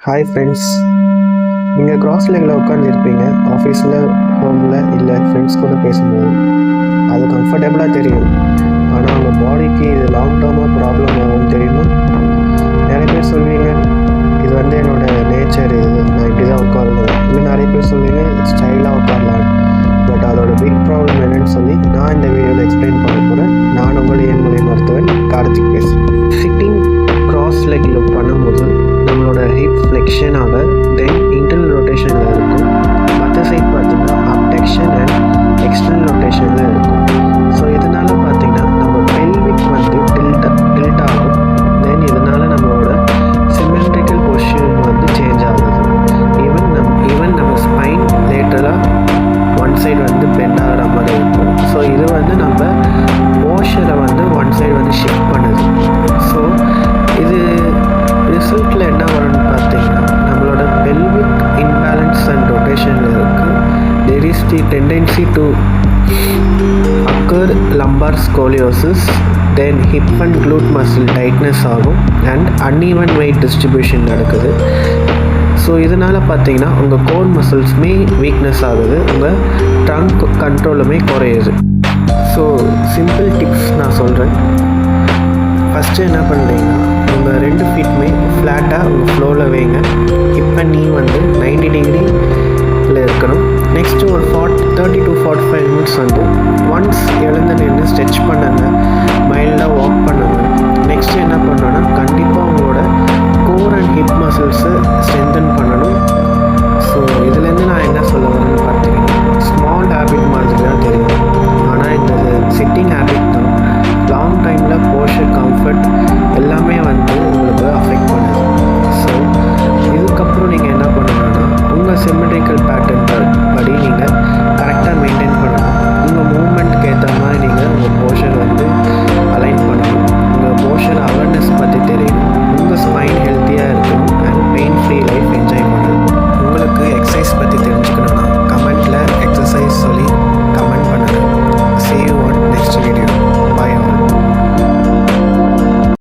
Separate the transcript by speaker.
Speaker 1: Hi friends, நீங்கள் cross லெக்கில் உட்காந்துருப்பீங்க ஆஃபீஸில், ஹோமில், இல்லை ஃப்ரெண்ட்ஸ் கூட பேசும்போது. அது கம்ஃபர்டபுளாக தெரியும். ஆனால் உங்கள் பாடிக்கு இது லாங் டேர்மாக ப்ராப்ளம் ஆகும்னு தெரியுமா? நிறைய பேர் சொல்வீங்க இது என்னோடய நேச்சர், இது நான் இப்படி தான் உட்காருவேன். இல்லை நிறைய பேர் சொல்வீங்க ஸ்டைலாக உட்காரலாம். பட் அதோட பிக் ப்ராப்ளம் என்னன்னு சொல்லி நான் இந்த வீடியோவில் எக்ஸ்பிளைன் பண்ண போகிறேன். நான் உங்கள் இயன்முறை மருத்துவன் கார்த்திக் பேசுகிறேன். சிட்டிங் கிராஸ் லெக்கில் பண்ணும்போது நம்மளோட ஹிப் ஃப்ளெக்ஷன் ஆக, தென் இன்டர்னல் ரொட்டேஷனில் இருக்கும். மற்ற சைட் பார்த்திங்கன்னா அப்டெக்ஷன் அண்ட் எக்ஸ்டர்னல் ரொட்டேஷனில் இருக்கும். ஸோ இதனால் பார்த்திங்கன்னா நம்ம பெல்விக் டில்ட் ஆகும். தென் இதனால் நம்மளோட சிமெட்ரிக்கல் பொசிஷன் சேஞ்ச் ஆகுது. ஈவன் நம்ம ஸ்பைன் லேட்டராக ஒன் சைடு பெண்ட் ஆகிற மாதிரி இருக்கும். ஸோ இது நம்ம போஸ்டரை ஒன் சைடு ஷிஃப்ட் பண்ணுது. ஸோ இது ரிசல்ட்டில் என்ன வரும்னு பார்த்தீங்கன்னா நம்மளோட பெல்விக் இன்பேலன்ஸ் அண்ட் ரொட்டேஷனில் இருக்குது. There is the tendency to occur lumbar scoliosis, then hip and glute muscle tightness ஆகும் அண்ட் அன்ஈவன் வெயிட் டிஸ்ட்ரிபியூஷன் நடக்குது. ஸோ இதனால் பார்த்தீங்கன்னா உங்கள் கோர் மசில்ஸுமே வீக்னஸ் ஆகுது, உங்கள் ட்ரங்க் கண்ட்ரோலுமே குறையுது. ஸோ சிம்பிள் டிப்ஸ் நான் சொல்கிறேன். ஃபஸ்ட்டு என்ன பண்ணுறீங்கன்னா உங்கள் 2 ஃபீட்டுமே ஃப்ளாட்டாக உங்கள் ஃப்ளோவில் வைங்க. இப்போ நீ 90 டிகிரியில் இருக்கணும். நெக்ஸ்ட்டு ஒரு 30 to 45 மினிட்ஸ் ஒன்ஸ் எழுந்து நின்று ஸ்ட்ரெச் பண்ணுங்க, மைல்டாக வாக் பண்ணுங்க. நெக்ஸ்ட்டு என்ன பண்ணணும்னா கண்டிப்பாக உங்களோட கோர் அண்ட் ஹிப் மசில்ஸை ஸ்ட்ரென்தன் பண்ணணும். ஸோ இதுலேருந்து நான் என்ன சொல்ல வரேன்னு பார்த்தீங்கன்னா ஸ்மால் ஹேபிட் மாதிரி தான் தெரியும், ஆனால் இந்த சிட்டிங் ஹேபிட் தான் லாங் டைமில் போஸ்டர் கம்ஃபர்ட் எல்லாமே உங்களுக்கு அஃபெக்ட் பண்ணுது. ஸோ இதுக்கப்புறம் நீங்கள் என்ன பண்ணணும்னா உங்கள் சிமெட்ரிக்கல் பேட்டர்ன் படி நீங்கள் கரெக்டாக மெயின்டைன்